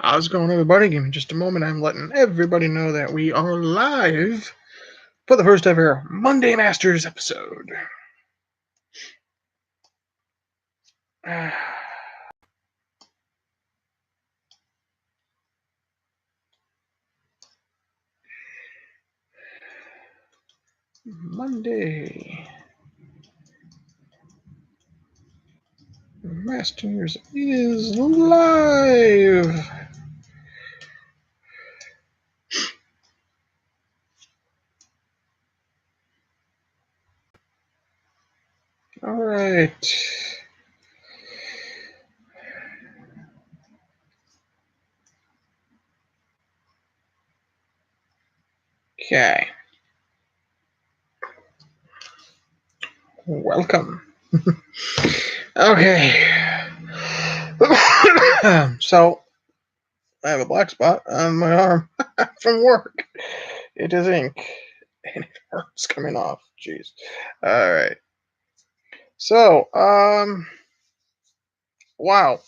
How's it going, everybody? Give me just a moment. I'm letting everybody know that we are live for the first ever Monday Masters episode. Monday Masters is live. All right. Okay. Welcome. Okay. So, I have a black spot on my arm from work. It is ink, and it hurts coming off. Jeez. All right. So, wow.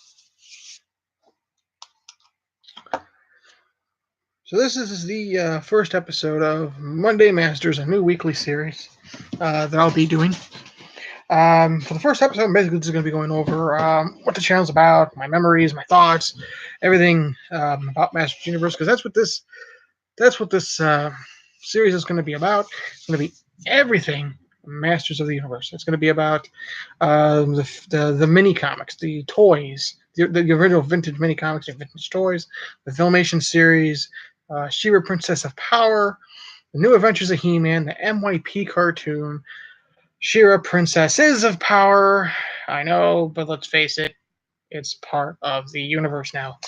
So this is the first episode of Monday Masters, a new weekly series that I'll be doing. For the first episode, basically, this is going to be going over what the channel's about, my memories, my thoughts, everything about Masters Universe, because that's what this series is going to be about. It's going to be everything Masters of the Universe. It's going to be about the mini comics, the toys, the original vintage mini comics and vintage toys, the Filmation series, She-Ra Princess of Power, the New Adventures of HeMan, the MYP cartoon, She-Ra Princesses of Power. I know, but let's face it, it's part of the universe now.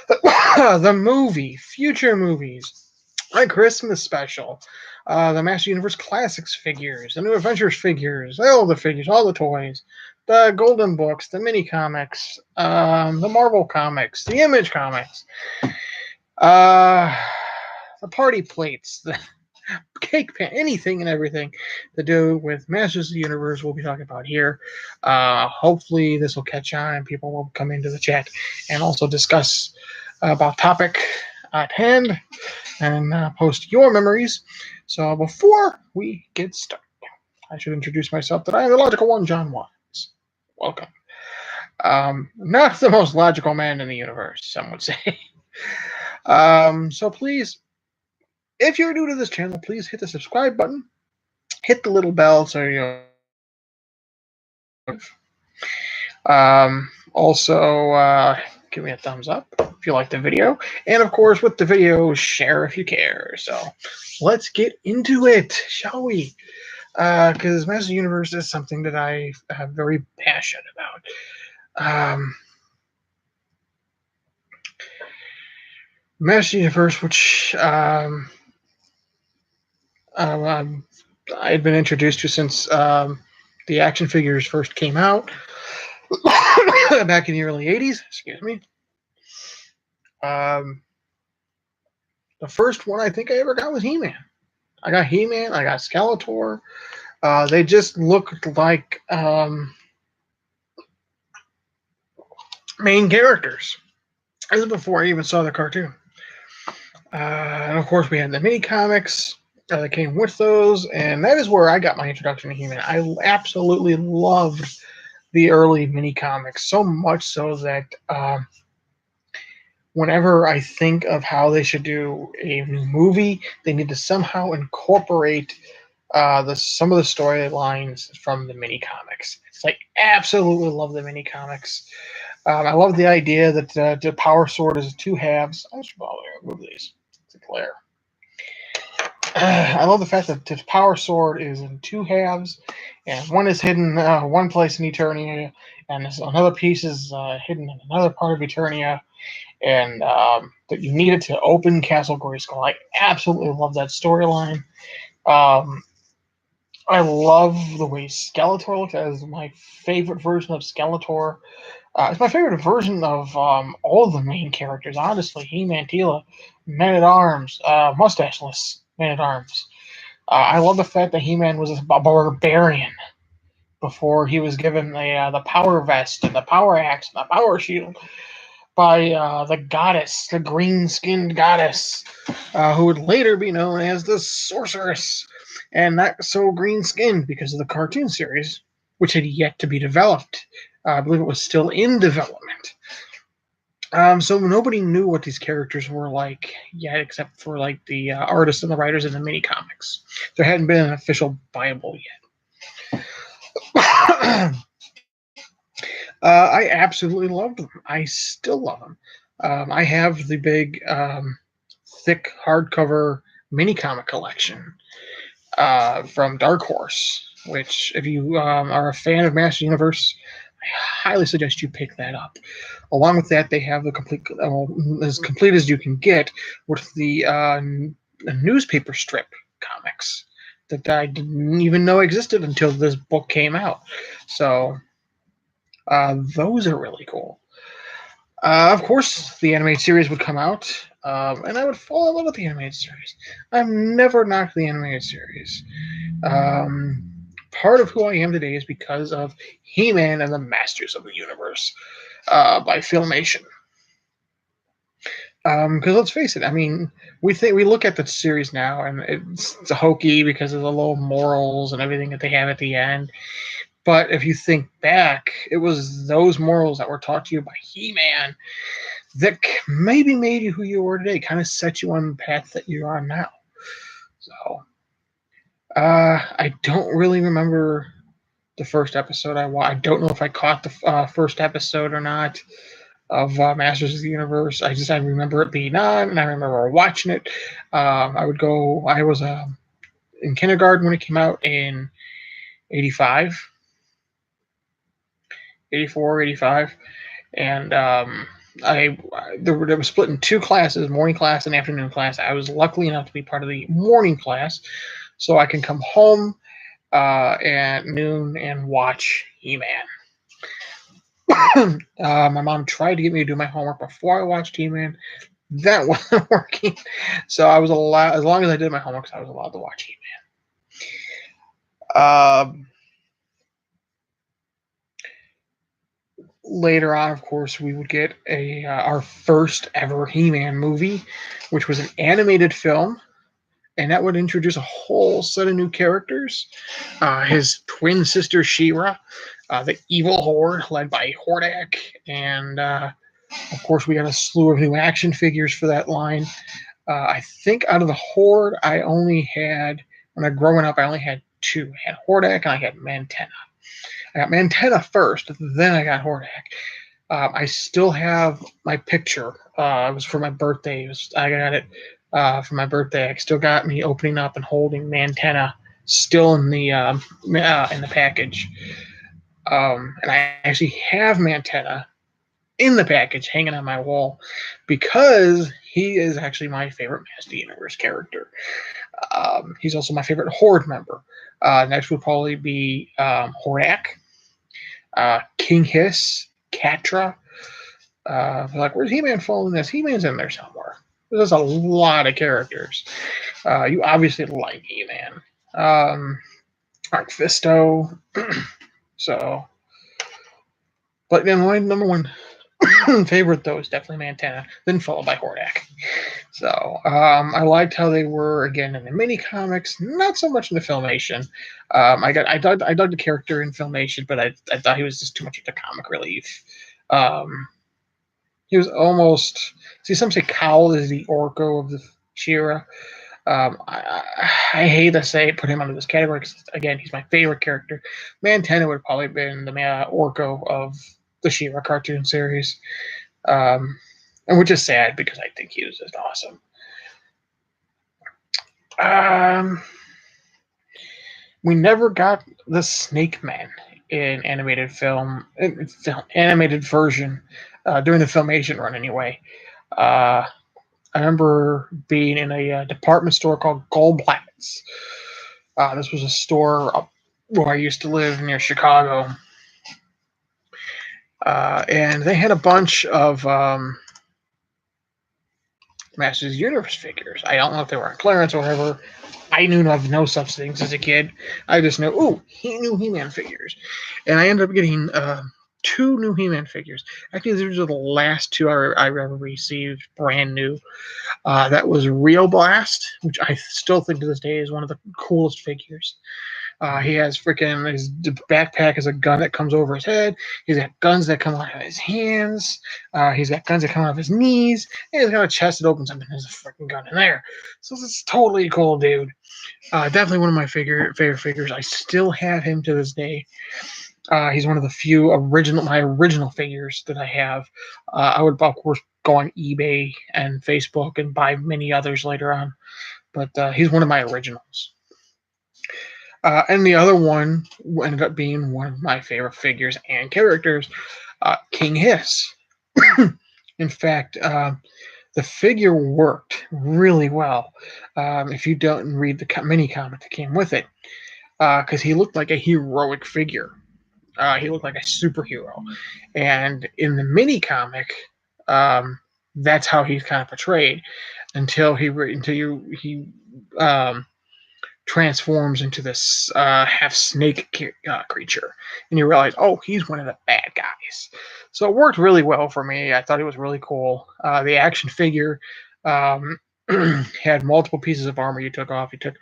The movie, future movies, my Christmas special, the Master Universe Classics figures, the New Adventures figures, all the figures, all the toys, the Golden Books, the mini comics, the Marvel comics, the Image comics, the party plates, the cake pan, anything and everything to do with Masters of the Universe we'll be talking about here. Hopefully this will catch on and people will come into the chat and also discuss about topic at hand and post your memories. So before we get started, I should introduce myself that I am the logical one, John Wise. Welcome. Not the most logical man in the universe, some would say. So please, if you're new to this channel, please hit the subscribe button, hit the little bell so you'll. Also, give me a thumbs up if you like the video, and of course, with the video, share if you care. So, let's get into it, shall we? Because Master Universe is something that I am very passionate about. Master Universe, which I'd been introduced to since the action figures first came out back in the early 80s. Excuse me. The first one I think I ever got was HeMan. I got HeMan. I got Skeletor. They just looked like main characters. This is before I even saw the cartoon. And of course, we had the mini comics that came with those, and that is where I got my introduction to HeMan. I absolutely loved the early mini comics, so much so that whenever I think of how they should do a movie, they need to somehow incorporate some of the storylines from the mini comics. It's like absolutely love the mini comics. I love the idea that the Power Sword is two halves. I should probably remove these. It's a glare. I love the fact that the Power Sword is in two halves, and one is hidden one place in Eternia, and another piece is hidden in another part of Eternia, and that you need it to open Castle Grayskull. I absolutely love that storyline. I love the way Skeletor looks. That is my favorite version of Skeletor. It's my favorite version of all of the main characters, honestly. He-Man, Teela, Man-at-Arms, Mustacheless Man-at-Arms. I love the fact that He-Man was a barbarian before he was given the power vest and the power axe and the power shield. by the goddess, the green-skinned goddess, who would later be known as the sorceress, and not so green-skinned because of the cartoon series, which had yet to be developed. I believe it was still in development. So nobody knew what these characters were like yet, except for like the artists and the writers in the mini comics. There hadn't been an official Bible yet. I absolutely loved them. I still love them. I have the big, thick hardcover mini comic collection from Dark Horse, which, if you are a fan of Master Universe, I highly suggest you pick that up. Along with that, they have the complete, as complete as you can get, with the newspaper strip comics that I didn't even know existed until this book came out. So those are really cool. Of course, the animated series would come out, and I would fall in love with the animated series. I've never knocked the animated series. Part of who I am today is because of HeMan and the Masters of the Universe by Filmation. Because let's face it, I mean, we look at the series now, and it's hokey because of the low morals and everything that they have at the end. But if you think back, it was those morals that were taught to you by He-Man that maybe made you who you are today, kind of set you on the path that you're on now. So, I don't really remember the first episode I watched. I don't know if I caught the first episode or not of Masters of the Universe. I remember it being on, and I remember watching it. I was in kindergarten when it came out in 85. 84, 85, and they were split in two classes, morning class and afternoon class. I was lucky enough to be part of the morning class, so I can come home at noon and watch He-Man. My mom tried to get me to do my homework before I watched He-Man. That wasn't working, so I was allowed, as long as I did my homework, I was allowed to watch He-Man. Later on, of course, we would get our first ever He-Man movie, which was an animated film, and that would introduce a whole set of new characters. His twin sister She-Ra, the evil horde led by Hordak, and of course we got a slew of new action figures for that line. I think out of the horde, when I growing up, I only had two. I had Hordak and I had Mantenna. I got Mantenna first, then I got Hordak. I still have my picture. It was for my birthday. I got it for my birthday. I still got me opening up and holding Mantenna still in the package. And I actually have Mantenna in the package hanging on my wall because he is actually my favorite Master Universe character. He's also my favorite Horde member. Next would probably be Hordak, King Hiss, Catra. Like, where's He-Man falling in this? He-Man's in there somewhere. There's a lot of characters. You obviously like He-Man. Arc Fisto. So, but then my number one favorite, though, is definitely Mantenna, then followed by Hordak. So I liked how they were, again, in the mini comics, not so much in the Filmation. I dug the character in Filmation, but I thought he was just too much of a comic relief. He was almost, some say Cowl is the Orko of the She-Ra. I hate to say put him under this category because, again, he's my favorite character. Mantenna would have probably been the Orko of the She-Ra cartoon series, and which is sad because I think he was just awesome. We never got the Snake Man in animated animated version during the Filmation run anyway. I remember being in a department store called Goldblatt's. This was a store up where I used to live near Chicago. And they had a bunch of Masters of the Universe figures. I don't know if they were on clearance or whatever. I knew of no such things as a kid. I just knew, he knew He-Man figures. And I ended up getting 2 new He-Man figures. Actually, these are the last 2 I ever received brand new. That was Rio Blast, which I still think to this day is one of the coolest figures. He has freaking his backpack has a gun that comes over his head. He's got guns that come out of his hands. He's got guns that come out of his knees. And he's got a chest that opens up and there's a freaking gun in there. So it's totally cool, dude. Definitely one of my favorite figures. I still have him to this day. He's one of the few my original figures that I have. I would, of course, go on eBay and Facebook and buy many others later on. But he's one of my originals. And the other one ended up being one of my favorite figures and characters, King Hiss. In fact, the figure worked really well. If you don't read the mini comic that came with it, because he looked like a heroic figure. He looked like a superhero. And in the mini comic, that's how he's kind of portrayed until he transforms into this half snake creature, and you realize, oh, he's one of the bad guys. So it worked really well for me. I thought it was really cool. The action figure had multiple pieces of armor you took off. You took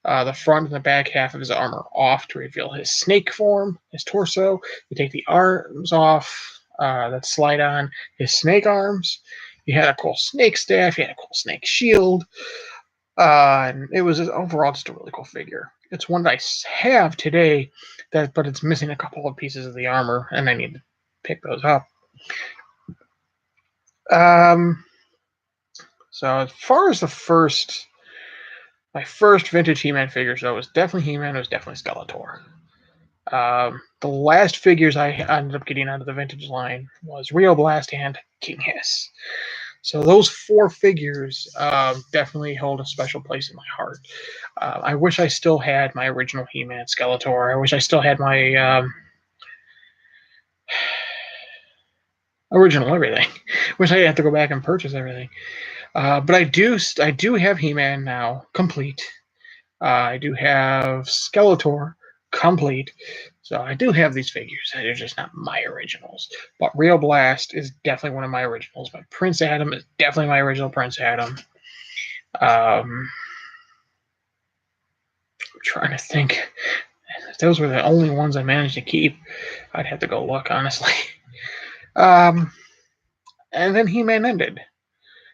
the front and the back half of his armor off to reveal his snake form, his torso. You take the arms off that slide on his snake arms. You had a cool snake staff. You had a cool snake shield. And it was overall just a really cool figure. It's one that I have today, but it's missing a couple of pieces of the armor, and I need to pick those up. So as far as my first vintage He-Man figures, though, it was definitely He-Man. It was definitely Skeletor. The last figures I ended up getting out of the vintage line was Rio Blast and King Hiss. So those 4 figures definitely hold a special place in my heart. I wish I still had my original He-Man Skeletor. I wish I still had my original everything. Wish I had to go back and purchase everything. But I do have He-Man now, complete. I do have Skeletor, complete. So I do have these figures. They're just not my originals. But Rio Blast is definitely one of my originals. But Prince Adam is definitely my original Prince Adam. I'm trying to think. If those were the only ones I managed to keep, I'd have to go look, honestly. And then He-Man ended.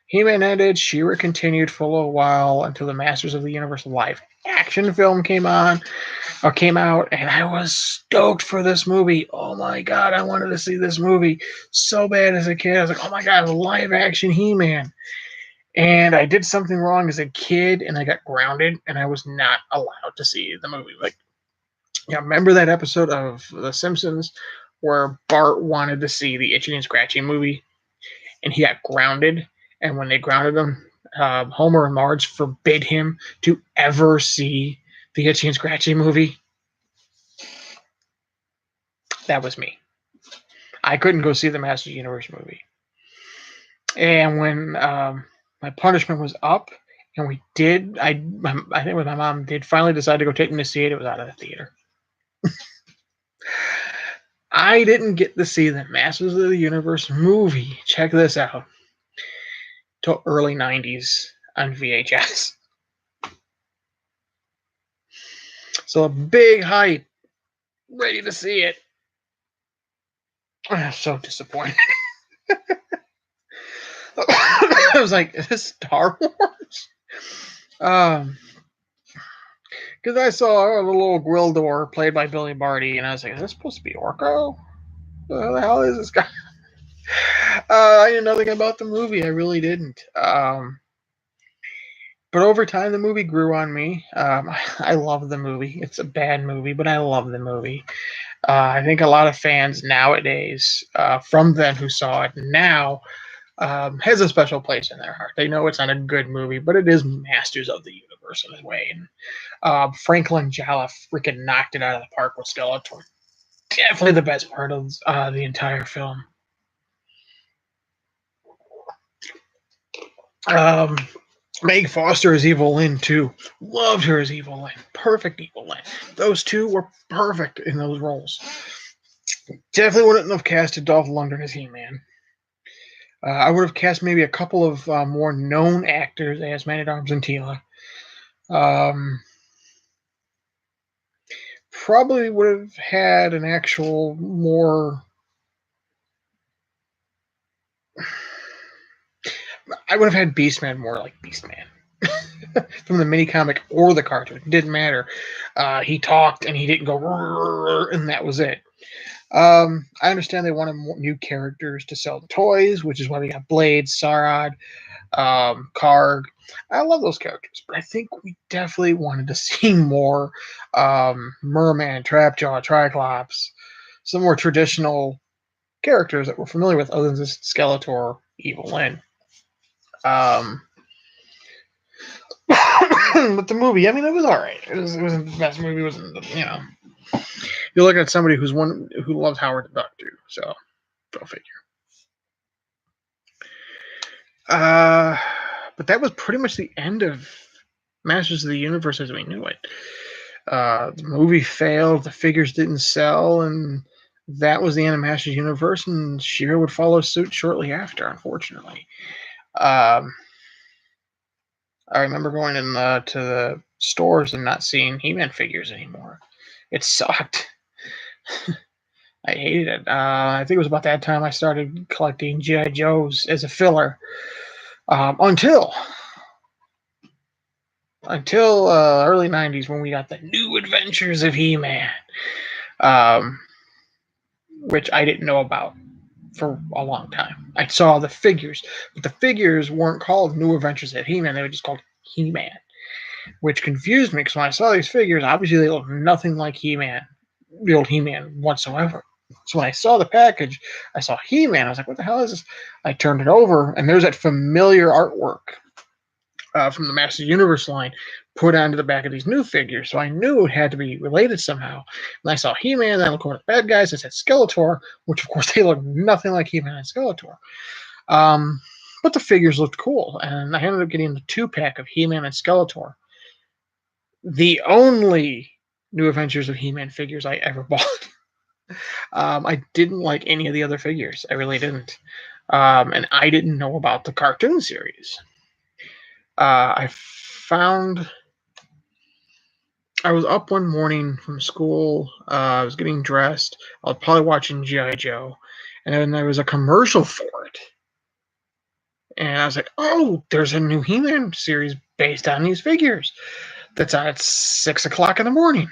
He-Man ended. She-Ra continued for a little while until the Masters of the Universe live action film came out, and I was stoked for this movie. Oh my god, I wanted to see this movie so bad as a kid. I was like, oh my god, a live action He-Man. And I did something wrong as a kid, and I got grounded, and I was not allowed to see the movie. Like, yeah, remember that episode of The Simpsons where Bart wanted to see the Itchy and Scratchy movie, and he got grounded? And when they grounded him, Homer and Marge forbid him to ever see the Itchy and Scratchy movie. That was me. I couldn't go see the Masters of the Universe movie. And when my punishment was up, and we did, I think when my mom did finally decide to go take me to see it, it was out of the theater. I didn't get to see the Masters of the Universe movie. Check this out. Till early 90s on VHS. So a big hype. Ready to see it. I'm so disappointed. I was like, is this Star Wars? Because I saw a little Gwildor played by Billy Barty, and I was like, is this supposed to be Orko? What the hell is this guy? I knew nothing about the movie. I really didn't. But over time, the movie grew on me. I love the movie. It's a bad movie, but I love the movie. I think a lot of fans nowadays, from then who saw it now, has a special place in their heart. They know it's not a good movie, but it is Masters of the Universe in a way. And Franklin Jalla freaking knocked it out of the park with Skeletor. Definitely the best part of the entire film. Meg Foster as Evil Lynn, too. Loved her as Evil Lynn. Perfect Evil Lynn. Those two were perfect in those roles. Definitely wouldn't have casted Dolph Lundgren as He-Man. I would have cast maybe a couple of more known actors as Man-at-Arms and Teela. Probably would have had an actual more. I would have had Beastman more like Beastman from the mini comic or the cartoon. It didn't matter. He talked and he didn't go, and that was it. I understand they wanted new characters to sell the toys, which is why we got Blade, Sarad, Karg. I love those characters, but I think we definitely wanted to see more Merman, Trapjaw, Triclops, some more traditional characters that we're familiar with, other than just Skeletor, Evil Lyn. Um, but the movie, I mean, it was all right. It wasn't the best movie. It wasn't, you're looking at somebody who loves Howard the Duck too. So go figure. But that was pretty much the end of Masters of the Universe as we knew it. The movie failed, the figures didn't sell, and that was the end of Masters Universe, and She-Ra would follow suit shortly after, unfortunately. I remember going to the stores and not seeing He-Man figures anymore. It sucked. I hated it. I think it was about that time I started collecting G.I. Joes as a filler. Until early 90s when we got the New Adventures of He-Man, which I didn't know about for a long time. I saw the figures, but the figures weren't called New Adventures of He-Man. They were just called He-Man, which confused me because when I saw these figures, obviously they looked nothing like He-Man, the old He-Man whatsoever. So when I saw the package, I saw He-Man. I was like, what the hell is this? I turned it over, and there's that familiar artwork from the Master Universe line put onto the back of these new figures. So I knew it had to be related somehow. And I saw He-Man, then I looked over the bad guys. I said Skeletor, which of course they look nothing like He-Man and Skeletor. But the figures looked cool, and I ended up getting the 2-pack of He-Man and Skeletor. The only New Adventures of He-Man figures I ever bought. I didn't like any of the other figures. I really didn't. And I didn't know about the cartoon series. I was up one morning from school. I was getting dressed. I was probably watching G.I. Joe. And then there was a commercial for it. And I was like, oh, there's a new He-Man series based on these figures. That's on at 6 o'clock in the morning.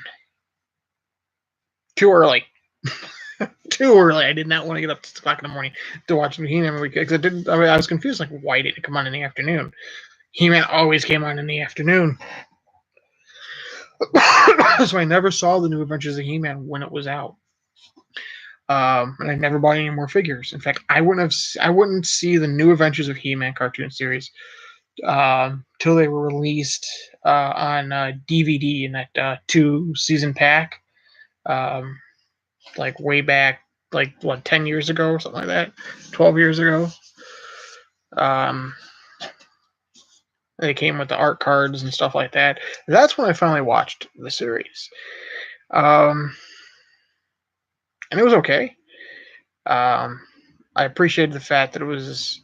Too early. Too early. I did not want to get up at 6 o'clock in the morning to watch the He-Man movie because I was confused. Like, why did it come on in the afternoon? He-Man always came on in the afternoon. So I never saw the New Adventures of He-Man when it was out. And I never bought any more figures. In fact, I wouldn't see the New Adventures of He-Man cartoon series till they were released on DVD in that 2-season pack, like way back, like what 10 years ago or something like that, 12 years ago. They came with the art cards and stuff like that. That's when I finally watched the series, and it was okay. I appreciated the fact that it was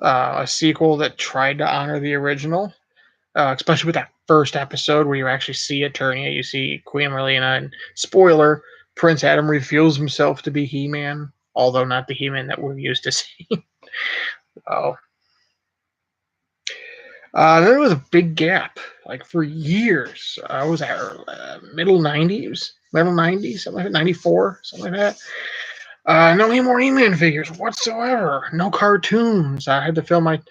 a sequel that tried to honor the original, especially with that first episode where you actually see Eternia, you see Queen Marlena, and spoiler, Prince Adam reveals himself to be He-Man, although not the He-Man that we're used to seeing. Oh. Then there was a big gap, like for years. I was at middle 90s, something like that, 94, something like that. No more He-Man figures whatsoever. No cartoons. I had to fill my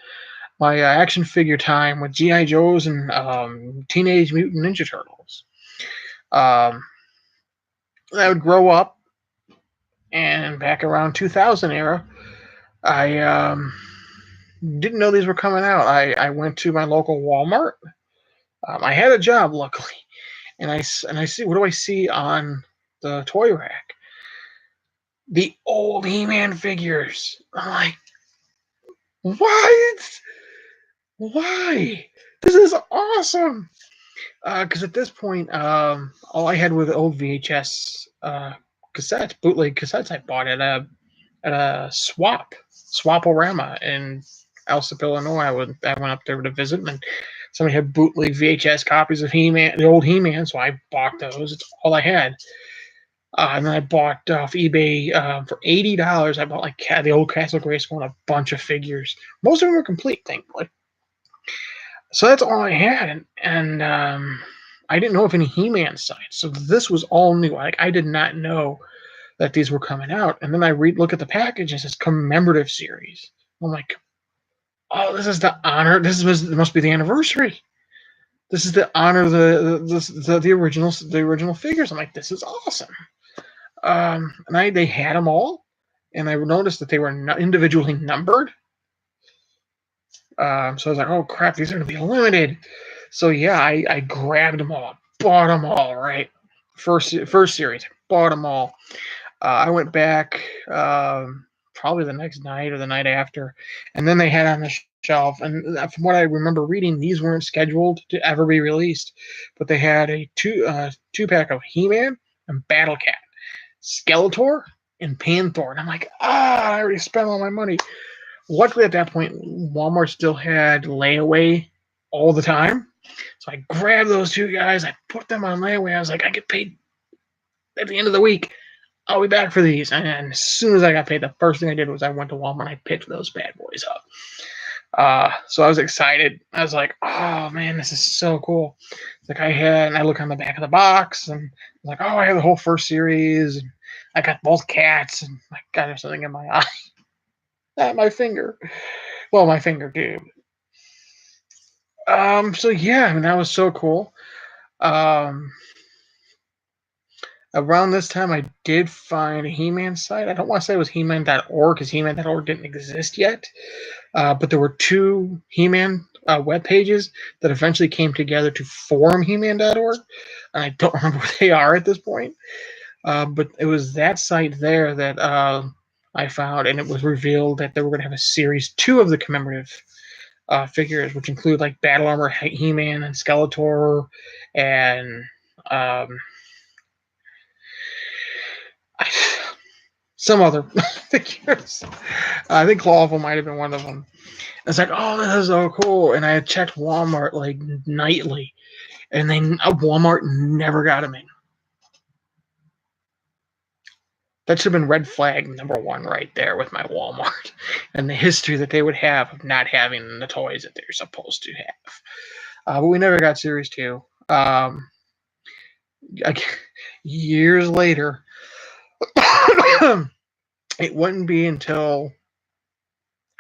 action figure time with G.I. Joes and Teenage Mutant Ninja Turtles. I would grow up, and back around 2000 era, I didn't know these were coming out. I went to my local Walmart. I had a job, luckily, and I see, what do I see on the toy rack? The old He-Man figures. I'm like, what? Why? This is awesome. Because at this point, all I had were the old VHS cassettes, bootleg cassettes I bought at a Swaporama in Alsip, Illinois. I went up there to visit, and somebody had bootleg VHS copies of He-Man, the old He-Man, so I bought those. It's all I had. And then I bought off eBay for $80. I bought like the old Castle Grayskull and a bunch of figures. Most of them were complete, thankfully. So that's all I had, and I didn't know of any He-Man sites. So this was all new. Like I did not know that these were coming out. And then I look at the package and it says commemorative series. I'm like, oh, this is the honor. This must be the anniversary. This is the honor of the original figures. I'm like, this is awesome. And they had them all, and I noticed that they were individually numbered. So I was like, oh crap, these are going to be limited. So yeah, I grabbed them all, bought them all. Right, first series, bought them all. I went back probably the next night or the night after, and then they had on the shelf. And from what I remember reading, these weren't scheduled to ever be released, but they had a two pack of He-Man and Battle Cat, Skeletor, and Panther. And I'm like, I already spent all my money. Luckily, at that point, Walmart still had layaway all the time. So I grabbed those two guys. I put them on layaway. I was like, I get paid at the end of the week. I'll be back for these. And as soon as I got paid, the first thing I did was I went to Walmart and I picked those bad boys up. So I was excited. I was like, oh man, this is so cool. Like and I look on the back of the box and I'm like, oh, I have the whole first series. And I got both cats, and I got something in my eye. At my finger. Well, my finger too. So yeah, I mean that was so cool. Around this time I did find a He-Man site. I don't want to say it was He-Man.org because He-Man.org didn't exist yet. But there were two He-Man web pages that eventually came together to form He-Man.org. And I don't remember where they are at this point. But it was that site there that I found, and it was revealed that they were going to have a series 2 of the commemorative figures, which include like Battle Armor He-Man and Skeletor and some other figures. I think Clawful might have been one of them. It's like, oh, this is so cool. And I had checked Walmart like nightly, and Walmart never got them in. That should have been red flag number 1 right there with my Walmart and the history that they would have of not having the toys that they're supposed to have. But we never got Series 2. Years later, it wouldn't be until,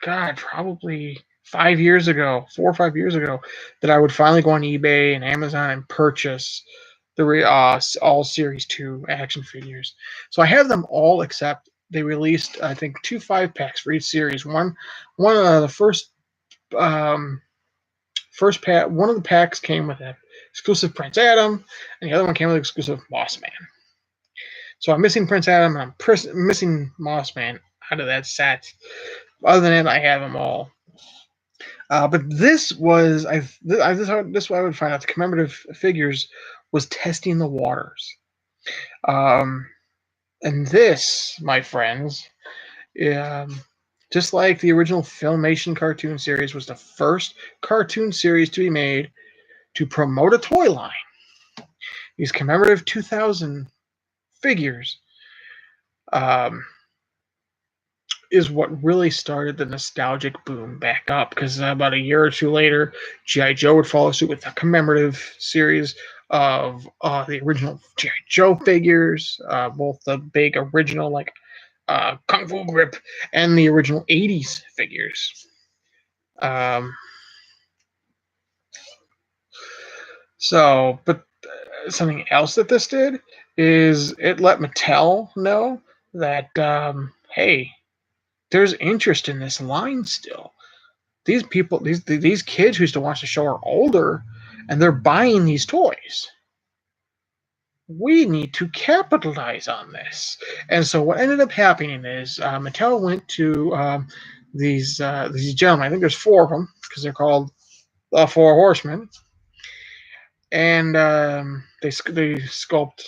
God, probably 5 years ago, 4 or 5 years ago, that I would finally go on eBay and Amazon and purchase the all Series 2 action figures. So I have them all except they released, I think, 2 5-packs for each series. One of the first pack, one of the packs came with an exclusive Prince Adam, and the other one came with an exclusive Moss Man. So I'm missing Prince Adam, and I'm missing Moss Man out of that set. Other than that, I have them all. But this was this way I would find out the commemorative figures was testing the waters. And this, my friends, just like the original Filmation cartoon series was the first cartoon series to be made to promote a toy line. These commemorative 2000 figures is what really started the nostalgic boom back up, because about a year or two later, G.I. Joe would follow suit with a commemorative series of the original G.I. Joe figures, both the big original like Kung Fu Grip and the original 80s figures. But something else that this did is it let Mattel know that, hey, there's interest in this line still. These people, these kids who used to watch the show are older, and they're buying these toys. We need to capitalize on this. And so what ended up happening is Mattel went to these gentlemen. I think there's 4 of them because they're called the 4 Horsemen, and they sculpt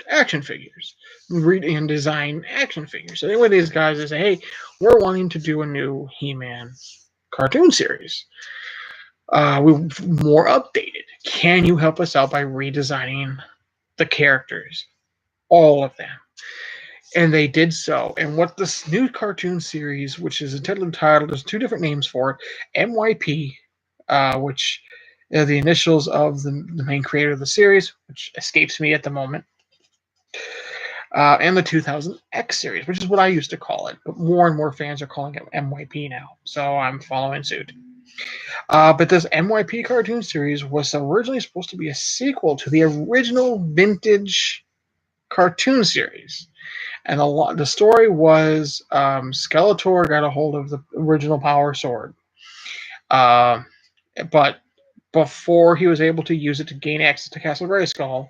action figures, read and design action figures. So they went to these guys and say, "Hey, we're wanting to do a new He-Man cartoon series. We more updated. Can you help us out by redesigning the characters, all of them?" And they did so. And what this new cartoon series, which is entitled, there's two different names for it: MYP, which are the initials of the main creator of the series, which escapes me at the moment, and the 2000X series, which is what I used to call it. But more and more fans are calling it MYP now, so I'm following suit. But this MYP cartoon series was originally supposed to be a sequel to the original vintage cartoon series. And the story was Skeletor got a hold of the original Power Sword. But before he was able to use it to gain access to Castle Grayskull,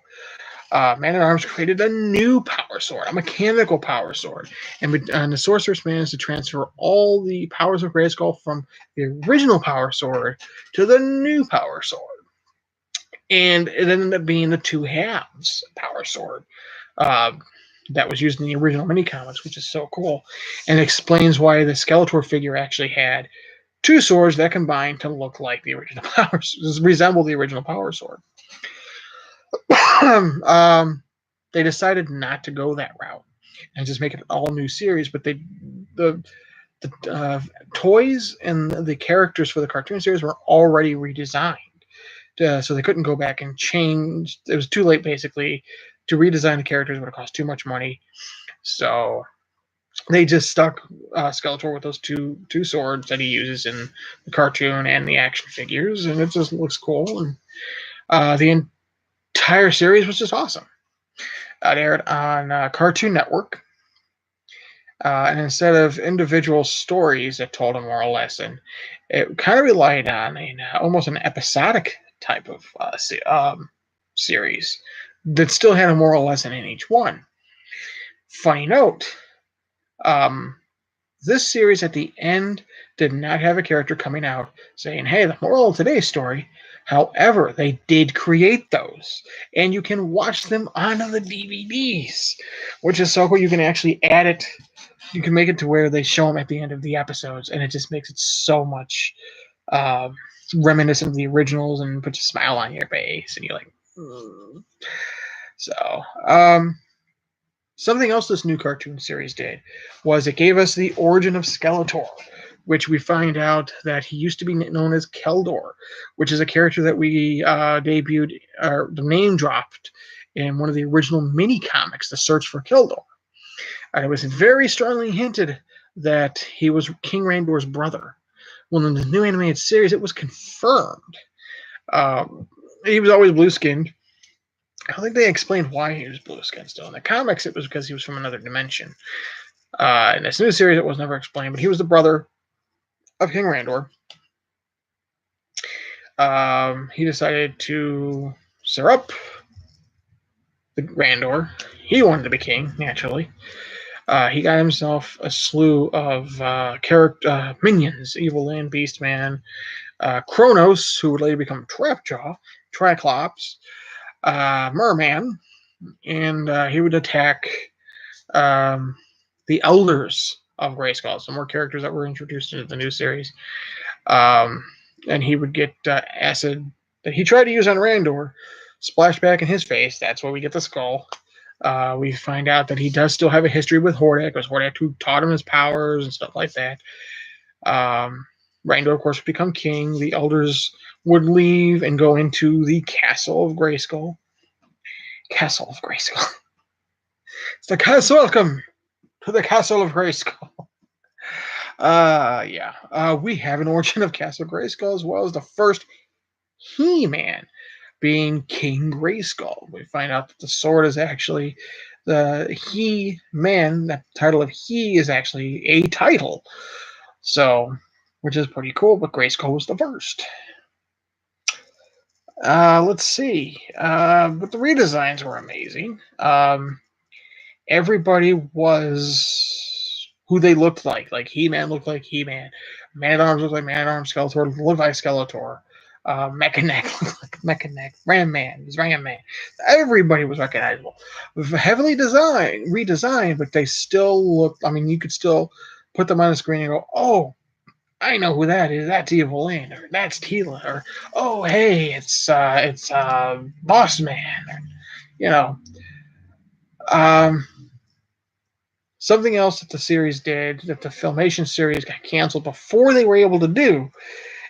Man-at-Arms created a new Power Sword, a mechanical Power Sword. And the Sorceress managed to transfer all the powers of Grayskull from the original Power Sword to the new Power Sword. And it ended up being the two halves Power Sword. That was used in the original mini comics, which is so cool, and explains why the Skeletor figure actually had two swords that combine to look like the original resemble the original Power Sword. They decided not to go that route and just make it an all new series, but the toys and the characters for the cartoon series were already redesigned, so they couldn't go back and change. It was too late, basically. To redesign the characters would have cost too much money, so they just stuck Skeletor with those two swords that he uses in the cartoon and the action figures, and it just looks cool. And the entire series was just awesome. It aired on Cartoon Network, and instead of individual stories that told a moral lesson, it kind of relied on almost an episodic type of series that still had a moral lesson in each one. Funny note, this series at the end did not have a character coming out saying, "Hey, the moral of today's story." However, they did create those, and you can watch them on the DVDs, which is so cool. You can actually add it. You can make it to where they show them at the end of the episodes, and it just makes it so much reminiscent of the originals and puts a smile on your face, and you're like, "Mm." So, something else this new cartoon series did was it gave us the origin of Skeletor, which we find out that he used to be known as Keldor, which is a character that we debuted or name dropped in one of the original mini comics, The Search for Keldor. And it was very strongly hinted that he was King Randor's brother. Well, in the new animated series, it was confirmed. He was always blue-skinned. I don't think they explained why he was blue-skinned still. In the comics, it was because he was from another dimension. In this new series, it was never explained, but he was the brother of King Randor. He decided to stir up the Randor. He wanted to be king, naturally. He got himself a slew of minions: Evil Lyn, Beastman, Kronos, who would later become Trapjaw, Triclops, Merman, and he would attack the Elders of Grayskull, some more characters that were introduced into the new series. And he would get acid that he tried to use on Randor splash back in his face. That's where we get the skull. We find out that he does still have a history with Hordak, because Hordak who taught him his powers and stuff like that. Randor, of course, would become king. The elders would leave and go into the Castle of Grayskull. Castle of Grayskull. It's the castle. Welcome to the Castle of Grayskull. We have an origin of Castle Grayskull, as well as the first He-Man being King Grayskull. We find out that the sword is actually the He-Man. That title of He is actually a title. So, which is pretty cool, but Grayskull was the first. Let's see. But the redesigns were amazing. Everybody was who they looked like. Like He-Man looked like He-Man. Man-at-Arms looked like Man-at-Arms. Skeletor looked like Skeletor. Mechanic, Ram Man. He's Ram Man. Everybody was recognizable. Heavily redesigned, but they still look. I mean, you could still put them on the screen and go, "Oh, I know who that is. That's Evil Lynn, or that's Tila, or oh, hey, it's Boss Man." Or, you know, um, something else that the series did that the Filmation series got canceled before they were able to do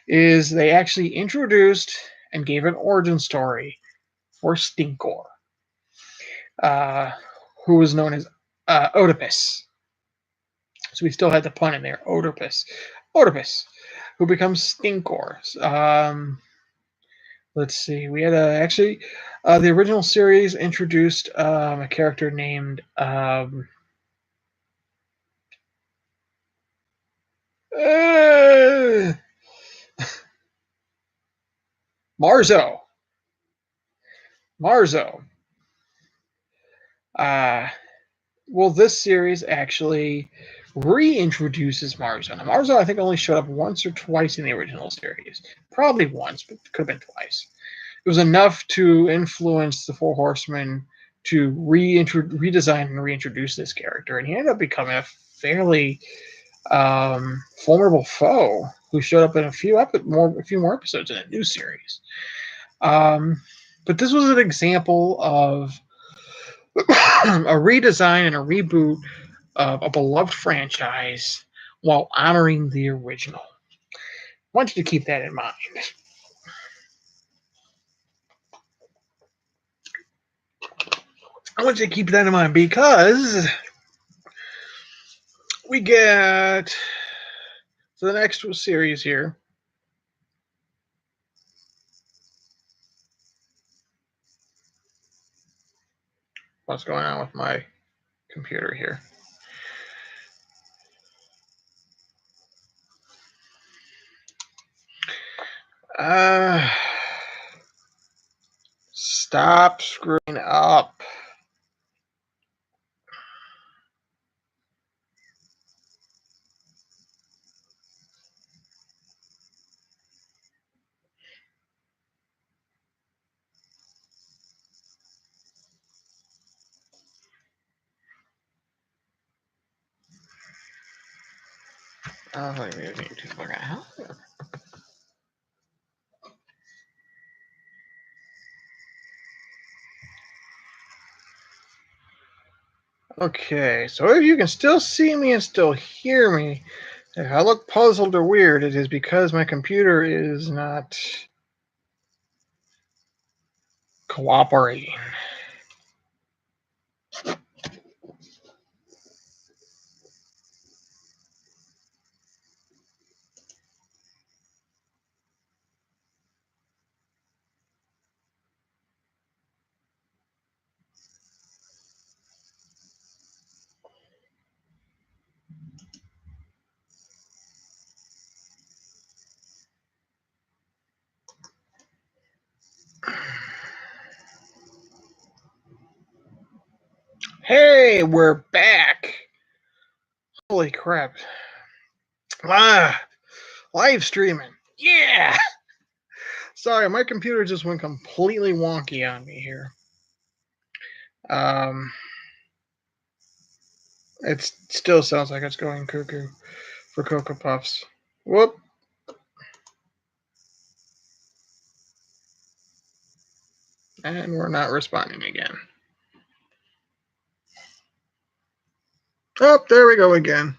is they actually introduced and gave an origin story for Stinkor, uh, who was known as Otis. So we still had the pun in there, Otis, who becomes Stinkor. Let's see, we had actually the original series introduced a character named uh, Marzo. Marzo. Uh, well, this series actually reintroduces Marzo. Now, Marzo, I think, only showed up once or twice in the original series. Probably once, but could have been twice. It was enough to influence the Four Horsemen to redesign and reintroduce this character, and he ended up becoming a fairly formidable foe who showed up in a few more episodes in a new series. But this was an example of a redesign and a reboot of a beloved franchise while honoring the original. I want you to keep that in mind. I want you to keep that in mind because we get to the next series here. What's going on with my computer here? Stop screwing up. Okay, so if you can still see me and still hear me, if I look puzzled or weird, it is because my computer is not cooperating. Hey, we're back. Holy crap. Live streaming. Yeah. Sorry, my computer just went completely wonky on me here. It still sounds like it's going cuckoo for Cocoa Puffs. Whoop. And we're not responding again. Oh, there we go again.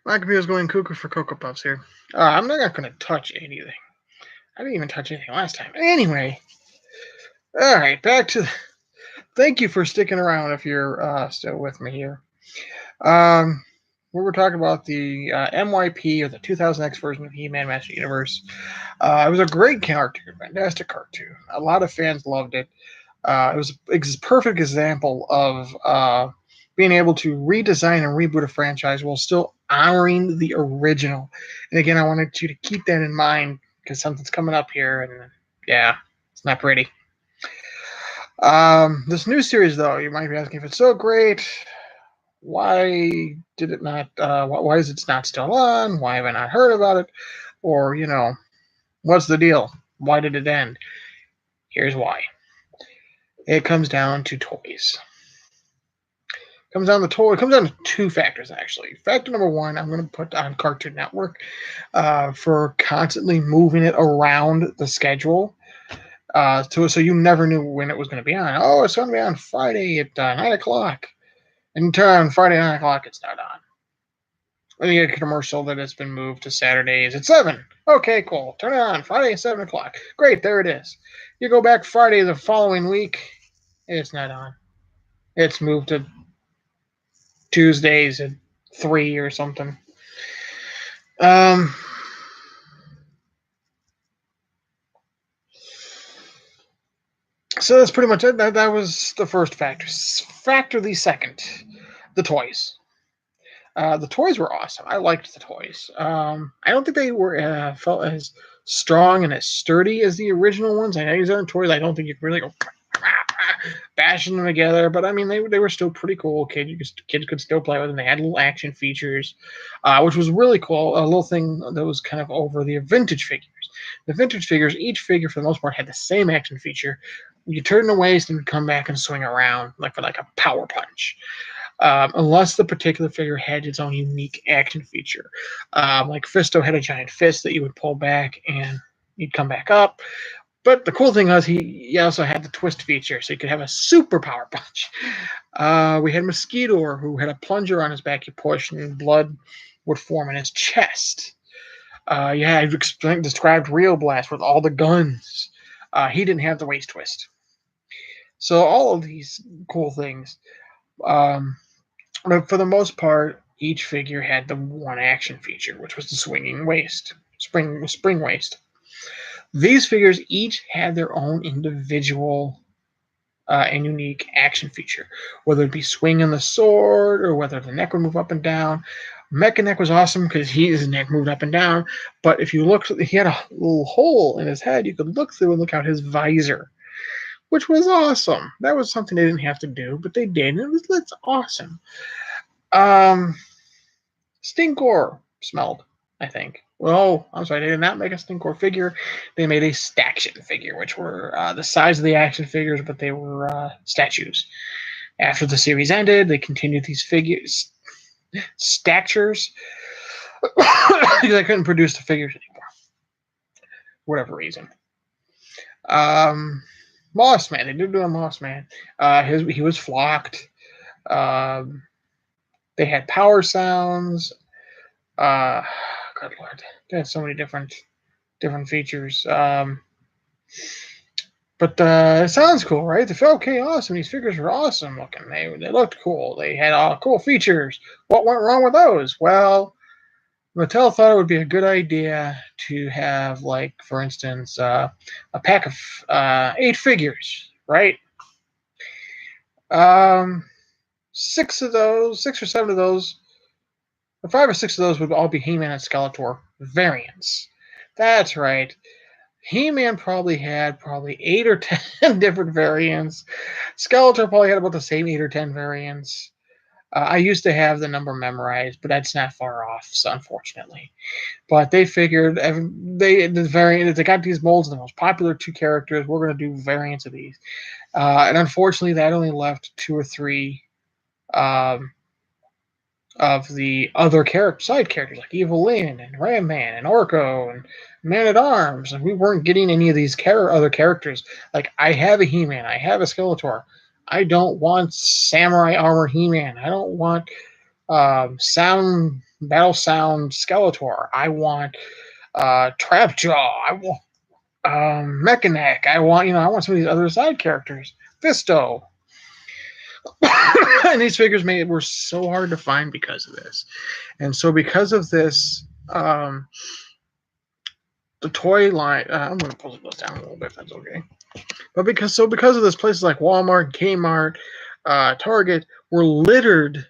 My computer's going cuckoo for Cocoa Puffs here. I'm not going to touch anything. I didn't even touch anything last time. Anyway. All right, back to... Thank you for sticking around if you're still with me here. We were talking about the MYP, or the 2000X version of HeMan Master Universe. It was a great cartoon, fantastic cartoon. A lot of fans loved it. It was a perfect example of being able to redesign and reboot a franchise while still honoring the original. And again, I wanted you to keep that in mind because something's coming up here, and yeah, it's not pretty. This new series, though, you might be asking, if it's so great, why did it not? Why is it not still on? Why have I not heard about it? Or What's the deal? Why did it end? Here's why. It comes down to toys. It comes down to two factors, actually. Factor number one, I'm going to put on Cartoon Network for constantly moving it around the schedule. So you never knew when it was going to be on. Oh, it's going to be on Friday at 9 o'clock. And you turn on Friday at 9 o'clock, it's not on. Then you get a commercial that it's been moved to Saturdays at 7. Okay, cool. Turn it on. Friday at 7 o'clock. Great, there it is. You go back Friday the following week, it's not on. It's moved to Tuesdays at 3 or something. So that's pretty much it. That was the first factor. Factor the second, the toys. The toys were awesome. I liked the toys. I don't think they were felt as strong and as sturdy as the original ones. I know these aren't toys. I don't think you could really go bashing them together, but I mean they were still pretty cool. Kids could still play with them. They had little action features, which was really cool. A little thing that was kind of over the vintage figures. The vintage figures, each figure for the most part had the same action feature. You turn the waist and come back and swing around for a power punch. Unless the particular figure had its own unique action feature. Like Fisto had a giant fist that you would pull back and he'd come back up. But the cool thing was he also had the twist feature, so you could have a super power punch. We had Mosquito, who had a plunger on his back you push, and blood would form in his chest. I've described Real Blast with all the guns. He didn't have the waist twist. So all of these cool things. But for the most part, each figure had the one action feature, which was the swinging waist, spring waist. These figures each had their own individual and unique action feature, whether it be swinging the sword or whether the neck would move up and down. Mecha was awesome because his neck moved up and down, but if you looked, he had a little hole in his head you could look through and look out his visor, which was awesome. That was something they didn't have to do, but they did, and that's awesome. Stinkor smelled, I think. Well, I'm sorry, they did not make a Stinkor figure. They made a Staction figure, which were the size of the action figures, but they were statues. After the series ended, they continued these figures, statures, because I couldn't produce the figures anymore, for whatever reason. Moss Man, they did do a Moss Man. He was flocked. They had power sounds. Good Lord, they had so many different features. But it sounds cool, right? They felt okay, awesome. These figures were awesome looking. They looked cool. They had all cool features. What went wrong with those? Well, Mattel thought it would be a good idea to have, for instance, a pack of 8 figures, right? 6 or 7 of those, or 5 or 6 of those would all be HeMan and Skeletor variants. That's right. HeMan probably had 8 or 10 different variants. Skeletor probably had about the same 8 or 10 variants. I used to have the number memorized, but that's not far off, so unfortunately. But they figured they got these molds of the most popular 2 characters. We're going to do variants of these, and unfortunately, that only left 2 or 3 of the other side characters like Evil Lyn and Ram Man and Orko and Man at Arms, and we weren't getting any of these other characters. Like, I have a He-Man, I have a Skeletor. I don't want Samurai Armor He-Man. I don't want Battle Sound Skeletor. I want Trapjaw. I want Mechaneck. I want some of these other side characters. Fisto. And these figures were so hard to find because of this. And so because of this, the toy line, I'm going to pull this down a little bit if that's okay. But because of this, places like Walmart, Kmart, Target were littered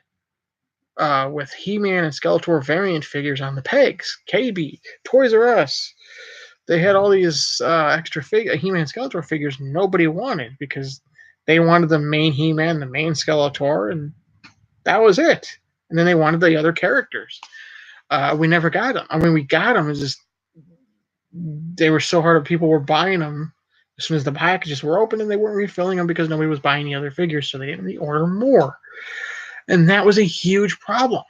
with He-Man and Skeletor variant figures on the pegs. KB, Toys R Us. They had all these extra He-Man and Skeletor figures nobody wanted because they wanted the main He-Man, the main Skeletor, and that was it. And then they wanted the other characters. We never got them. I mean, we got them. It's just they were so hard that people were buying them as soon as the packages were open, and they weren't refilling them because nobody was buying the other figures, so they didn't reorder more. And that was a huge problem.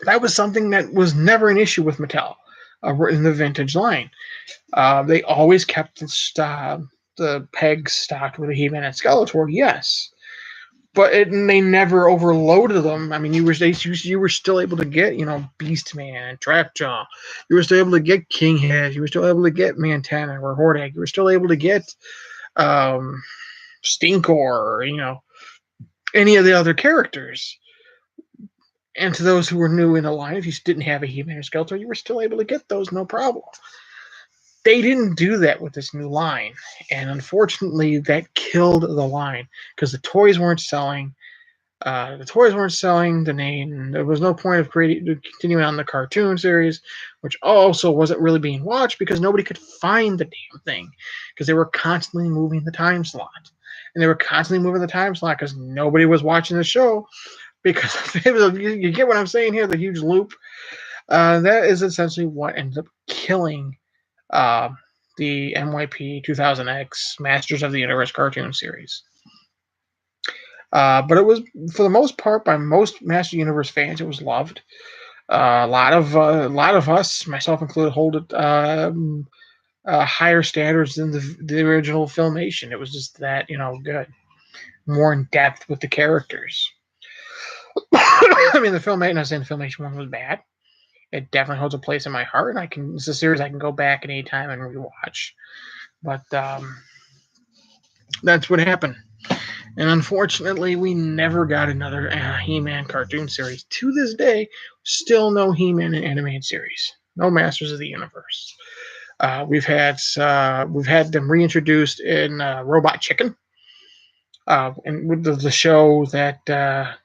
That was something that was never an issue with Mattel in the vintage line. They always kept the pegs stocked with a HeMan and Skeletor, yes, but they never overloaded them. I mean, you were still able to get Beastman, Trapjaw. You were still able to get Kinghead. You were still able to get Mantana or Hordak. You were still able to get Stinkor, or any of the other characters. And to those who were new in the line, if you didn't have a HeMan or Skeletor, you were still able to get those, no problem. They didn't do that with this new line, and unfortunately, that killed the line because the toys weren't selling. The name. There was no point of continuing on the cartoon series, which also wasn't really being watched because nobody could find the damn thing because they were constantly moving the time slot, and they were constantly moving the time slot because nobody was watching the show. Because you get what I'm saying here, the huge loop. That is essentially what ended up killing the MYP 2000X Masters of the Universe cartoon series. But it was, for the most part, by most Master Universe fans, it was loved. A lot of us, myself included, hold it higher standards than the original Filmation. It was just that good, more in depth with the characters. I mean, the Filmation. I'm not saying the Filmation one was bad. It definitely holds a place in my heart, and it's a series I can go back at any time and rewatch. But that's what happened. And unfortunately, we never got another He-Man cartoon series. To this day, still no He-Man animated series. No Masters of the Universe. We've had them reintroduced in Robot Chicken, and with the show that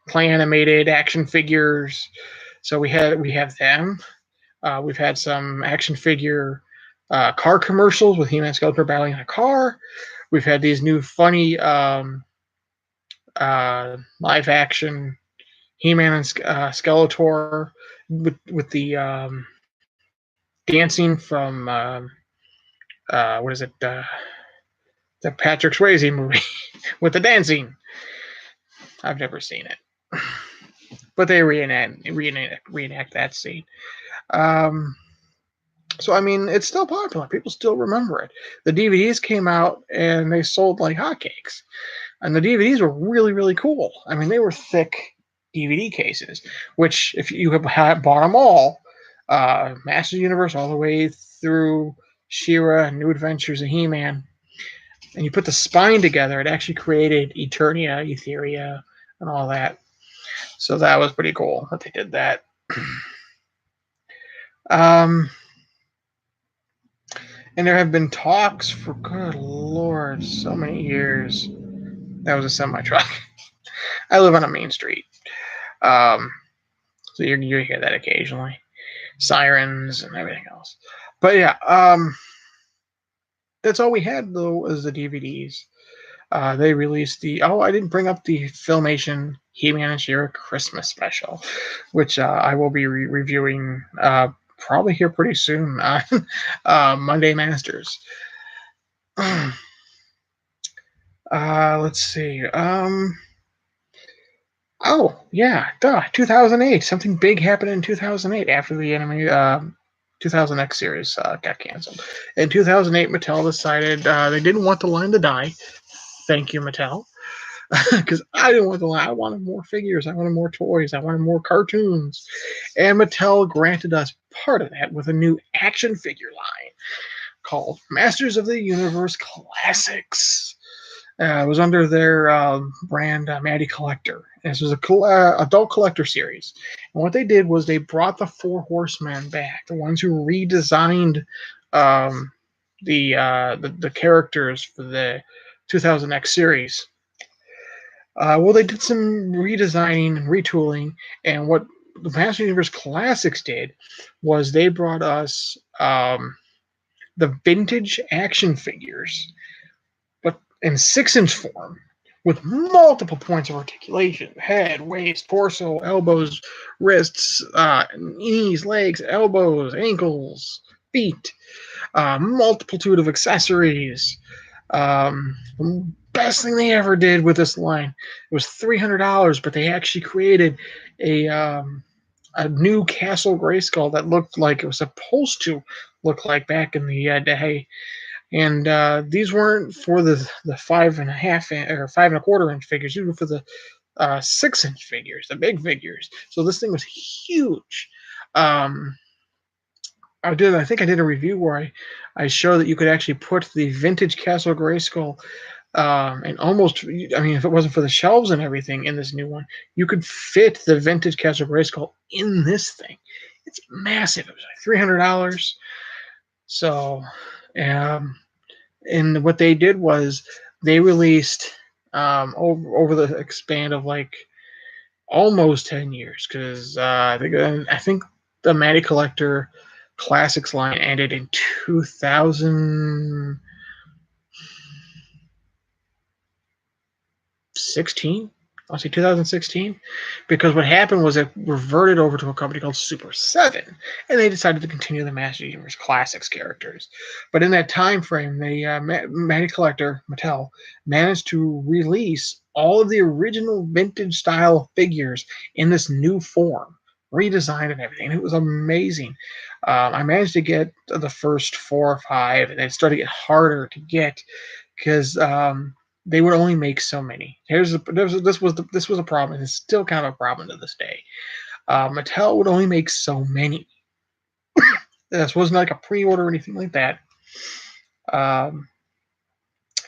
play animated action figures. So we have them. We've had some action figure car commercials with He-Man Skeletor battling in a car. We've had these new funny live action He-Man and Skeletor with the dancing from what is it? The Patrick Swayze movie with the dancing. I've never seen it, but they reenact that scene. So I mean, it's still popular. People still remember it. The DVDs came out and they sold like hotcakes. And the DVDs were really, really cool. I mean, they were thick DVD cases, which if you have bought them all, Masters of the Universe all the way through She-Ra and New Adventures of He-Man, and you put the spine together, it actually created Eternia, Etheria, and all that. So that was pretty cool that they did that. And there have been talks for, good Lord, so many years. That was a semi-truck. I live on a main street. So you hear that occasionally. Sirens and everything else. But yeah, that's all we had, though, was the DVDs. They released I didn't bring up the Filmation He-Man and She-Ra Christmas special, which I will be reviewing probably here pretty soon on Monday Masters. Let's see. Oh, yeah, 2008. Something big happened in 2008 after the anime 2000X series got canceled. In 2008, Mattel decided they didn't want the line to die. Thank you, Mattel. Because I didn't want the line. I wanted more figures. I wanted more toys. I wanted more cartoons. And Mattel granted us part of that with a new action figure line called Masters of the Universe Classics. It was under their brand, Maddi Collector. This was a adult collector series. And what they did was they brought the Four Horsemen back, the ones who redesigned the characters for the 2000X series. Well, they did some redesigning and retooling, and what the Master Universe Classics did was they brought us the vintage action figures, but in 6-inch form, with multiple points of articulation: head, waist, torso, elbows, wrists, knees, legs, elbows, ankles, feet. multitude of accessories. Best thing they ever did with this line. It was $300, but they actually created a new Castle Grayskull that looked like it was supposed to look like back in the day. And these weren't for the 5.5 or 5.25 inch figures. These were for the 6-inch figures, the big figures. So this thing was huge. Um, I think I did a review where I show that you could actually put the vintage Castle Grayskull and almost, I mean, if it wasn't for the shelves and everything in this new one, you could fit the vintage Castle Grayskull in this thing. It's massive. It was like $300. So, and what they did was they released over the span of like almost 10 years, because I think the Maddi Collector Classics line ended in 2016. I'll say 2016, because what happened was it reverted over to a company called Super 7, and they decided to continue the Master Universe Classics characters. But in that time frame, the Maddi Collector, Mattel, managed to release all of the original vintage style figures in this new form, redesigned and everything. It was amazing. I managed to get the first 4 or 5, and it started to get harder to get because they would only make so many. This was a problem, and it's still kind of a problem to this day. Mattel would only make so many. This wasn't like a pre-order or anything like that. And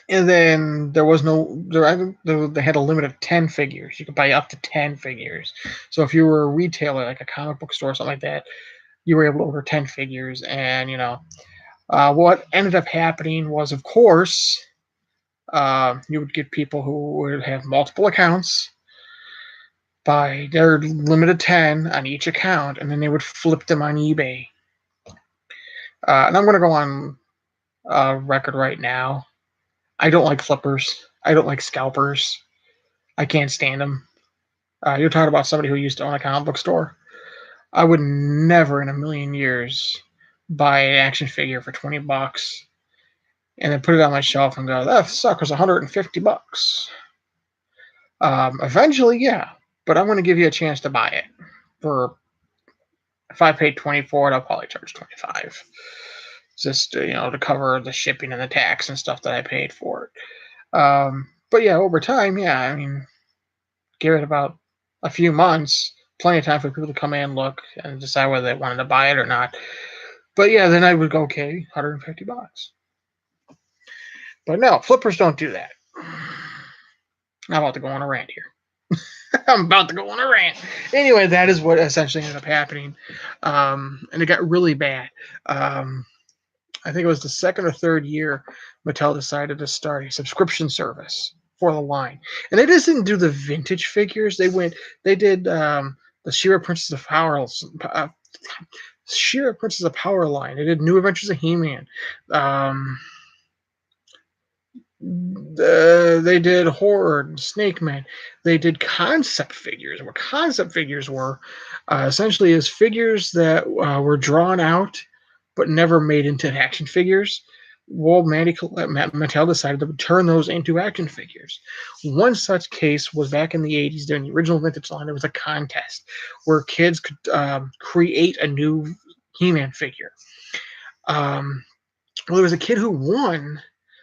then there was they had a limit of 10 figures. You could buy up to 10 figures. So if you were a retailer, like a comic book store or something like that, you were able to order 10 figures. And what ended up happening was, of course, you would get people who would have multiple accounts, buy their limited 10 on each account, and then they would flip them on eBay. And I'm going to go on record right now. I don't like flippers. I don't like scalpers. I can't stand them. You're talking about somebody who used to own a comic book store. I would never in a million years buy an action figure for $20 and then put it on my shelf and go, that sucker's $150. Eventually, yeah, but I'm going to give you a chance to buy it. If I paid $20 for it, I'll probably charge $25, just to cover the shipping and the tax and stuff that I paid for it. But yeah, over time, yeah, I mean, give it about a few months, plenty of time for people to come in, look, and decide whether they wanted to buy it or not. But yeah, then I would go, okay, $150. But no, flippers don't do that. I'm about to go on a rant here. I'm about to go on a rant. Anyway, that is what essentially ended up happening. And it got really bad. I think it was the second or third year Mattel decided to start a subscription service for the line. And they just didn't do the vintage figures. They did the She-Ra Princess of Power, She-Ra Princess of Power line. They did New Adventures of HeMan. They did Horde, Snake Man. They did concept figures. What concept figures were essentially is figures that were drawn out but never made into action figures. Well, Mattel decided to turn those into action figures. One such case was back in the 80s during the original vintage line. There was a contest where kids could create a new He-Man figure. Well, there was a kid who won,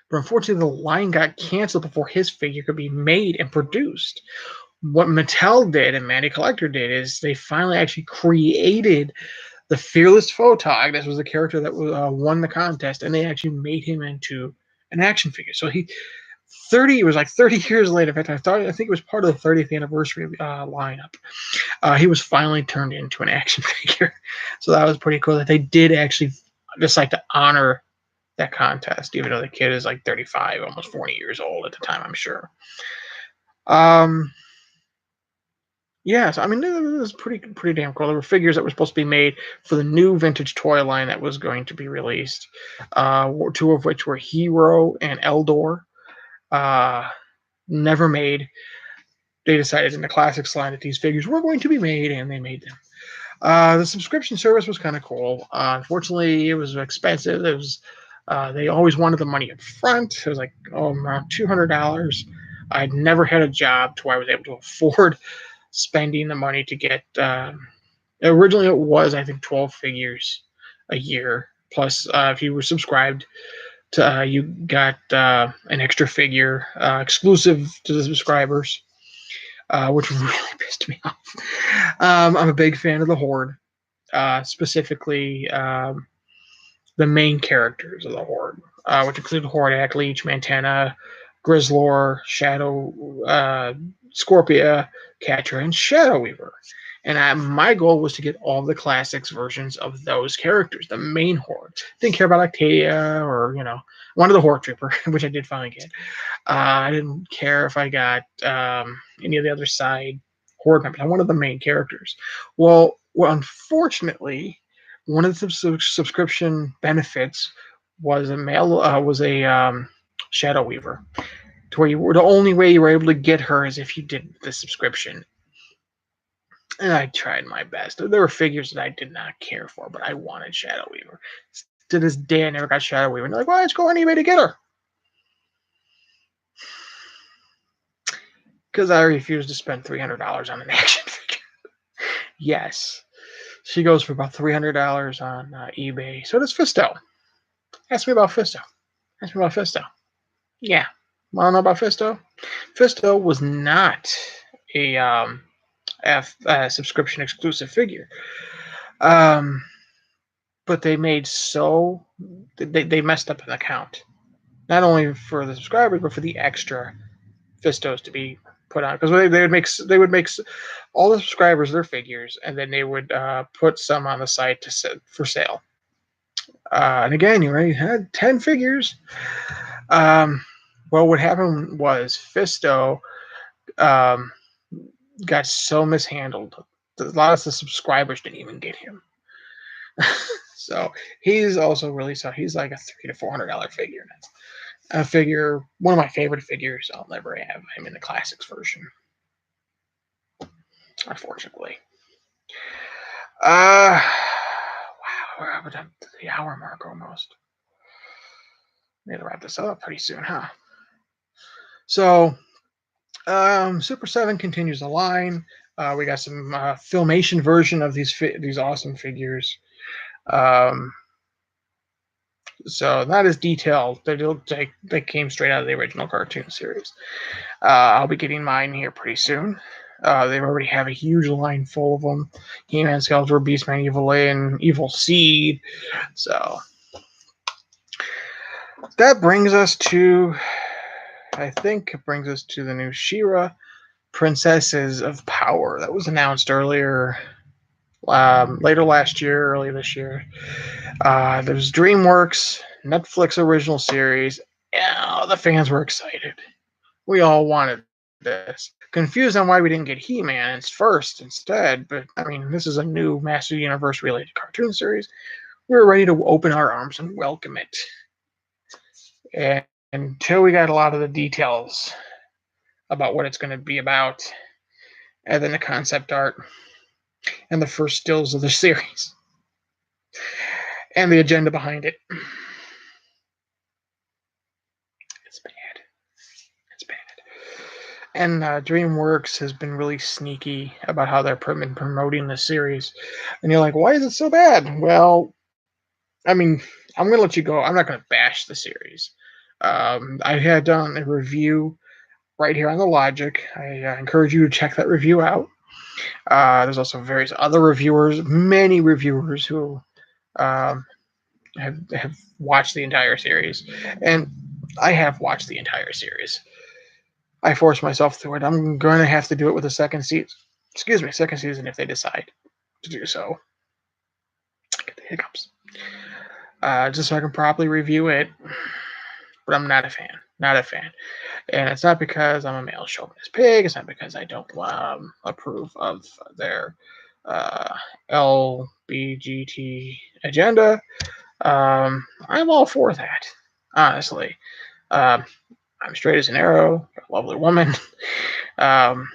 but unfortunately the line got canceled before his figure could be made and produced. What Mattel did and Maddi Collector did is they finally actually created the Fearless Photog. This was the character that won the contest, and they actually made him into an action figure. So it was like 30 years later. In fact, I think it was part of the 30th anniversary lineup. He was finally turned into an action figure. So that was pretty cool that they did actually decide to honor that contest, even though the kid is like 35, almost 40 years old at the time, I'm sure. Yeah, so I mean, it was pretty damn cool. There were figures that were supposed to be made for the new vintage toy line that was going to be released. 2 of which were Hero and Eldor. Never made. They decided in the classics line that these figures were going to be made, and they made them. The subscription service was kind of cool. Unfortunately, it was expensive. It was they always wanted the money up front. It was like around $200. I'd never had a job to where I was able to afford spending the money to get. Originally, it was I think 12 figures a year. Plus, if you were subscribed to, you got an extra figure exclusive to the subscribers, which really pissed me off. I'm a big fan of the Horde, specifically the main characters of the Horde, which include Hordak, Leech, Mantana, Grizzlor, Shadow, Scorpia, Catra, and Shadow Weaver. And my goal was to get all the classics versions of those characters, the main Horde. Didn't care about Octavia or, one of the Horde Trooper, which I did finally get. I didn't care if I got any of the other side Horde members. I wanted the main characters. Well, unfortunately, one of the subscription benefits was a Shadow Weaver, to where the only way you were able to get her is if you did the subscription. And I tried my best. There were figures that I did not care for, but I wanted Shadow Weaver. To this day, I never got Shadow Weaver. And they're like, well, let's go on eBay to get her. Because I refuse to spend $300 on an action figure. Yes. She goes for about $300 on eBay. So does Fisto. Ask me about Fisto. Yeah. Want to know about Fisto? Fisto was not a subscription exclusive figure. But they made they messed up an account. Not only for the subscribers, but for the extra Fistos to be put on. Because they would make all the subscribers their figures, and then they would put some on the site for sale. And again, you already had 10 figures. Well, what happened was Fisto got so mishandled. A lot of the subscribers didn't even get him. So he's also really he's like a $300 to $400 figure. That's a figure, one of my favorite figures. I'll never have him in the classics version, unfortunately. Wow, we're up to the hour mark almost. Need to wrap this up pretty soon, huh? So, Super 7 continues the line. We got some Filmation version of these awesome figures. So not as detailed. They came straight out of the original cartoon series. I'll be getting mine here pretty soon. They already have a huge line full of them. HeMan, Skeletor, Beastman, Evil A, and Evil Seed. So that brings us to, the new She-Ra Princesses of Power that was announced earlier, later last year, early this year. There's DreamWorks Netflix original series. Yeah, the fans were excited. We all wanted this. Confused on why we didn't get He-Man first instead, but I mean, this is a new Master Universe related cartoon series. We were ready to open our arms and welcome it. And until we got a lot of the details about what it's going to be about, and then the concept art, and the first stills of the series, and the agenda behind it. It's bad. And DreamWorks has been really sneaky about how they're been promoting the series. And you're like, why is it so bad? Well, I mean, I'm going to let you go. I'm not going to bash the series. I had done a review right here on the Logic. I encourage you to check that review out. There's also various other reviewers, many reviewers who have watched the entire series. And I have watched the entire series. I forced myself through it. I'm going to have to do it with a second season. Second season if they decide to do so. Get the hiccups. Just so I can properly review it. But I'm not a fan. And it's not because I'm a male chauvinist pig. It's not because I don't approve of their LBGT agenda. I'm all for that, honestly. I'm straight as an arrow, a lovely woman. I'm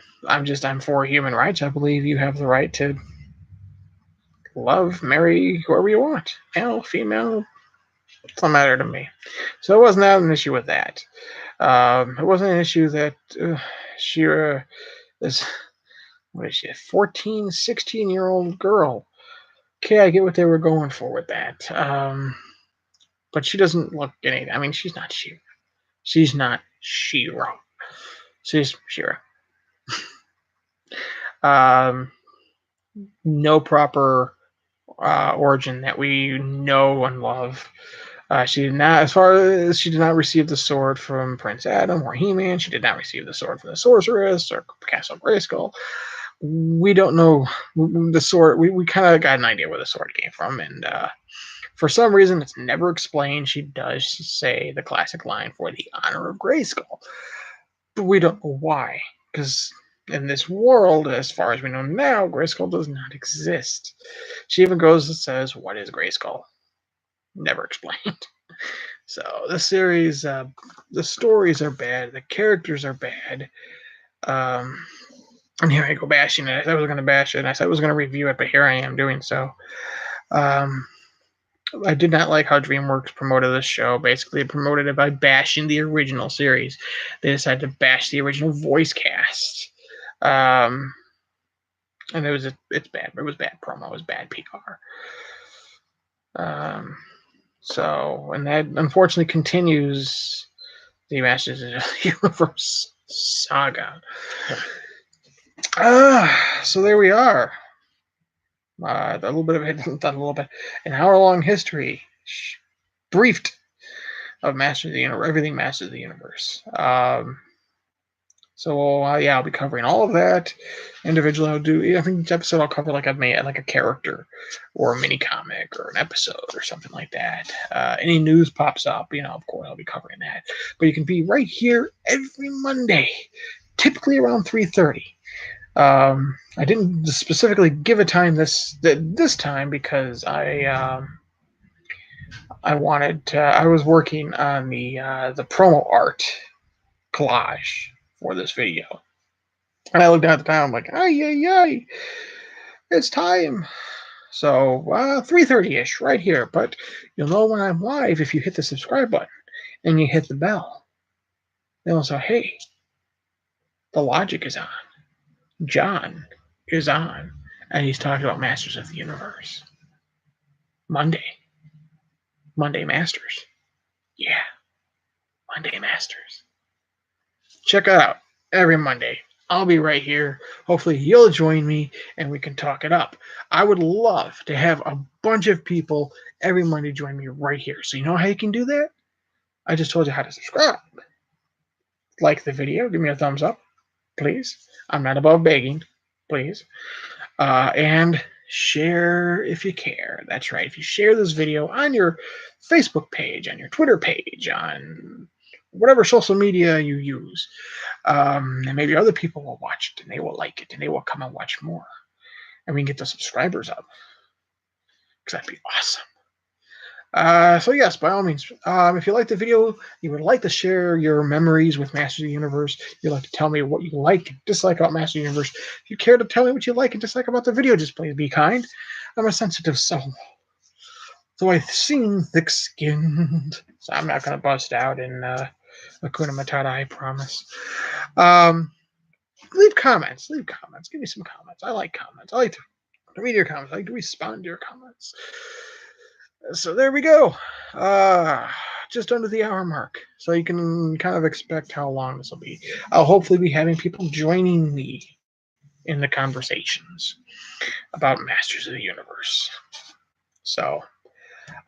for human rights. I believe you have the right to love, marry whoever you want, male, female, doesn't matter to me. So it wasn't an issue with that. It wasn't an issue that she is, what is she, a 14, 16-year-old girl. Okay, I get what they were going for with that. But she doesn't look anything. I mean, she's not She-Ra. She's not She-Ra. She's She-Ra. No proper origin that we know and love. She did not, as far as she did not receive the sword from Prince Adam or He-Man. She did not receive the sword from the Sorceress or Castle Grayskull. We don't know the sword. We kind of got an idea where the sword came from, and for some reason, it's never explained. She does say the classic line, "For the honor of Grayskull," but we don't know why, because in this world, as far as we know now, Grayskull does not exist. She even goes and says, "What is Grayskull?" Never explained. So the series, the stories are bad, the characters are bad. And here I go bashing it. I was going to bash it, and I said I was going to review it, but here I am doing so. I did not like how DreamWorks promoted this show. Basically, it promoted it by bashing the original series. They decided to bash the original voice cast. And it's bad. It was bad promo. It was bad PR. So, and that unfortunately continues the Masters of the Universe saga. So there we are. A little bit of an hour-long history, briefed, of Masters of the Universe, everything Masters of the Universe. I'll be covering all of that individually. I think each episode I'll cover like a character, or a mini comic, or an episode, or something like that. Any news pops up, of course I'll be covering that. But you can be right here every Monday, typically around 3:30. I didn't specifically give a time this time because I was working on the promo art collage for this video, and I looked down at the time. I'm like, ay, it's time. So 3:30ish, right here. But you'll know when I'm live if you hit the subscribe button and you hit the bell. They'll say, hey, the logic is on. John is on, and he's talking about Masters of the Universe. Monday Masters. Yeah, Monday Masters. Check it out every Monday. I'll be right here. Hopefully you'll join me and we can talk it up. I would love to have a bunch of people every Monday join me right here. So you know how you can do that? I just told you how to subscribe. Like the video. Give me a thumbs up, please. I'm not above begging. Please. And share if you care. That's right. If you share this video on your Facebook page, on your Twitter page, on whatever social media you use, and maybe other people will watch it and they will like it and they will come and watch more. And we can get the subscribers up. Because that'd be awesome. So yes, by all means, if you like the video, you would like to share your memories with Masters of the Universe, you'd like to tell me what you like and dislike about Masters of the Universe, if you care to tell me what you like and dislike about the video, just please be kind. I'm a sensitive soul. So I seem thick-skinned. So I'm not going to bust out in Hakuna Matata, I promise. Leave comments. Give me some comments. I like comments. I like to read your comments. I like to respond to your comments. So there we go. Just under the hour mark. So you can kind of expect how long this will be. I'll hopefully be having people joining me in the conversations about Masters of the Universe. So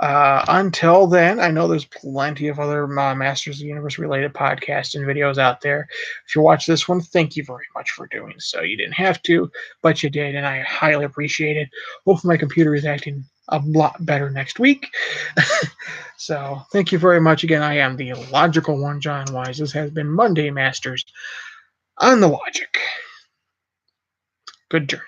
until then, I know there's plenty of other Masters of the Universe related podcasts and videos out there. If you watch this one, thank you very much for doing so. You didn't have to, but you did, and I highly appreciate it. Hopefully my computer is acting a lot better next week. So thank you very much again. I am the logical one, John Wise. This has been Monday Masters on the Logic. Good journey.